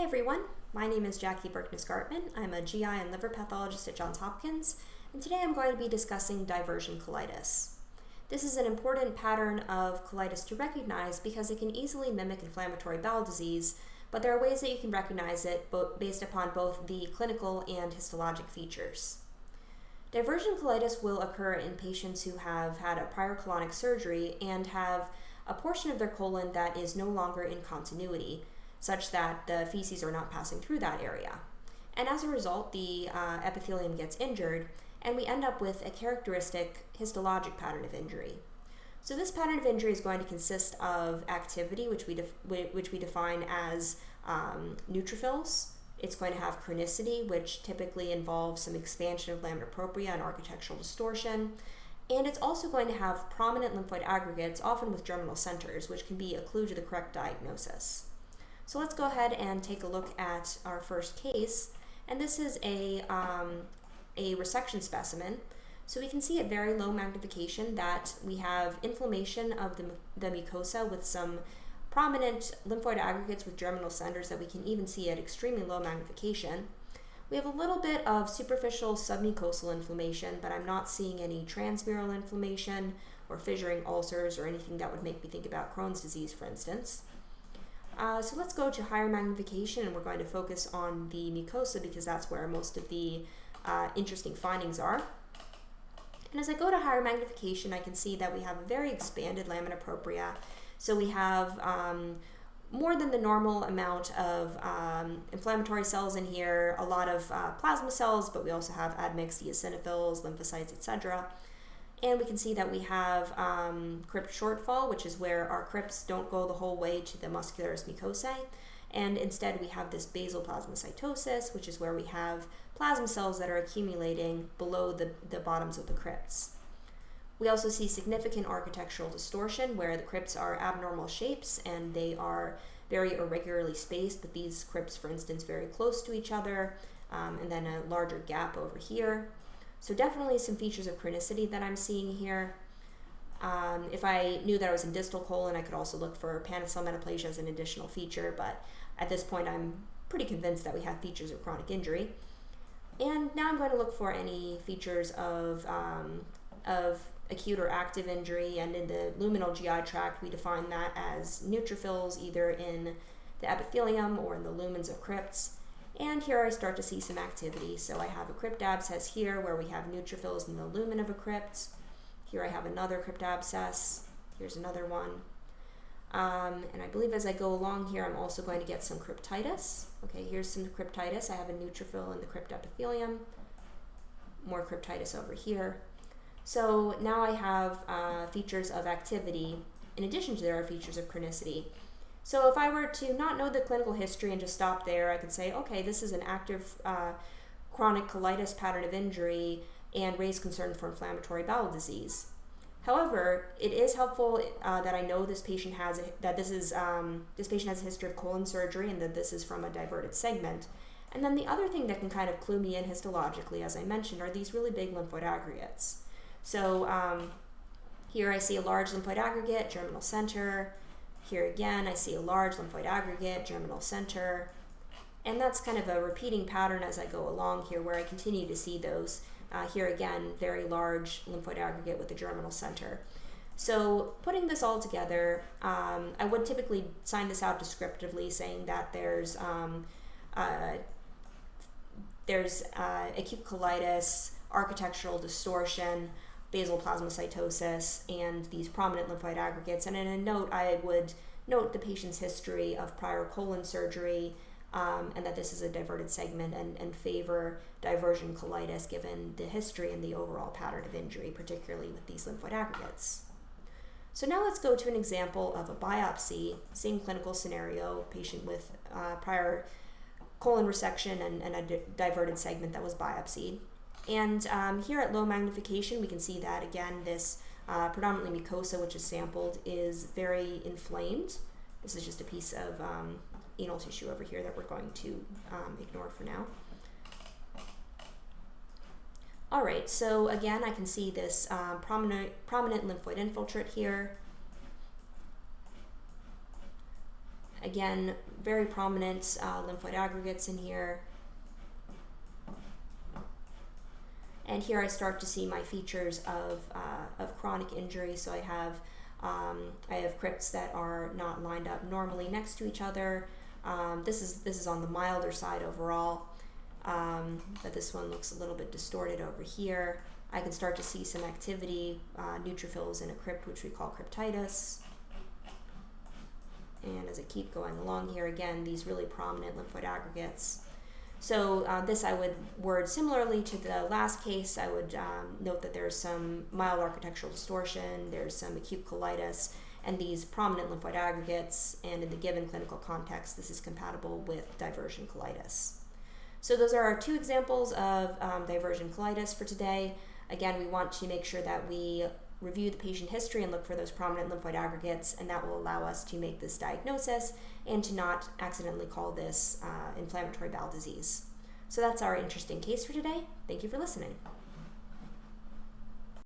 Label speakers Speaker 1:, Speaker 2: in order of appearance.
Speaker 1: Hi everyone, my name is Jackie Berknes-Gartman. I'm a GI and liver pathologist at Johns Hopkins, and today I'm going to be discussing diversion colitis. This is an important pattern of colitis to recognize because it can easily mimic inflammatory bowel disease, but there are ways that you can recognize it based upon both the clinical and histologic features. Diversion colitis will occur in patients who have had a prior colonic surgery and have a portion of their colon that is no longer in continuity, such that the feces are not passing through that area. And as a result, the epithelium gets injured, and we end up with a characteristic histologic pattern of injury. So this pattern of injury is going to consist of activity, which we define as neutrophils. It's going to have chronicity, which typically involves some expansion of lamina propria and architectural distortion. And it's also going to have prominent lymphoid aggregates, often with germinal centers, which can be a clue to the correct diagnosis. So let's go ahead and take a look at our first case. And this is a resection specimen. So we can see at very low magnification that we have inflammation of the mucosa with some prominent lymphoid aggregates with germinal centers that we can even see at extremely low magnification. We have a little bit of superficial submucosal inflammation, but I'm not seeing any transmural inflammation or fissuring ulcers or anything that would make me think about Crohn's disease, for instance. So let's go to higher magnification, and we're going to focus on the mucosa because that's where most of the interesting findings are. And as I go to higher magnification, I can see that we have a very expanded lamina propria. So we have more than the normal amount of inflammatory cells in here, a lot of plasma cells, but we also have admixed eosinophils, lymphocytes, etc. And we can see that we have crypt shortfall, which is where our crypts don't go the whole way to the muscularis mucosae. And instead we have this basal plasmacytosis, which is where we have plasma cells that are accumulating below the bottoms of the crypts. We also see significant architectural distortion where the crypts are abnormal shapes and they are very irregularly spaced, with these crypts, for instance, very close to each other, and then a larger gap over here. So definitely some features of chronicity that I'm seeing here. If I knew that I was in distal colon, I could also look for panicell metaplasia as an additional feature, but at this point I'm pretty convinced that we have features of chronic injury. And now I'm going to look for any features of acute or active injury, and in the luminal GI tract we define that as neutrophils either in the epithelium or in the lumens of crypts. And here I start to see some activity. So I have a crypt abscess here where we have neutrophils in the lumen of a crypt. Here I have another crypt abscess. Here's another one. And I believe as I go along here, I'm also going to get some cryptitis. Okay, here's some cryptitis. I have a neutrophil in the crypt epithelium. More cryptitis over here. So now I have features of activity in addition to there are features of chronicity. So if I were to not know the clinical history and just stop there, I could say, okay, this is an active chronic colitis pattern of injury and raise concern for inflammatory bowel disease. However, it is helpful that I know this patient has this patient has a history of colon surgery and that this is from a diverted segment. And then the other thing that can kind of clue me in histologically, as I mentioned, are these really big lymphoid aggregates. So here I see a large lymphoid aggregate, germinal center. Here again, I see a large lymphoid aggregate, germinal center, and that's kind of a repeating pattern as I go along here where I continue to see those. Here again, very large lymphoid aggregate with a germinal center. So putting this all together, I would typically sign this out descriptively saying that there's acute colitis, architectural distortion, basal plasmacytosis, and these prominent lymphoid aggregates. And in a note, I would note the patient's history of prior colon surgery and that this is a diverted segment and favor diversion colitis given the history and the overall pattern of injury, particularly with these lymphoid aggregates. So now let's go to an example of a biopsy, same clinical scenario, patient with prior colon resection and a diverted segment that was biopsied. And here at low magnification, we can see that, again, this predominantly mucosa, which is sampled, is very inflamed. This is just a piece of anal tissue over here that we're going to ignore for now. All right, so again, I can see this prominent lymphoid infiltrate here. Again, very prominent lymphoid aggregates in here. And here I start to see my features of chronic injury. So I have crypts that are not lined up normally next to each other. This is on the milder side overall, but this one looks a little bit distorted over here. I can start to see some activity, neutrophils in a crypt, which we call cryptitis. And as I keep going along here, again, these really prominent lymphoid aggregates. So this I would word similarly to the last case. I would note that there's some mild architectural distortion, there's some acute colitis, and these prominent lymphoid aggregates, and in the given clinical context, this is compatible with diversion colitis. So those are our two examples of diversion colitis for today. Again, we want to make sure that we review the patient history and look for those prominent lymphoid aggregates, and that will allow us to make this diagnosis and to not accidentally call this inflammatory bowel disease. So that's our interesting case for today. Thank you for listening.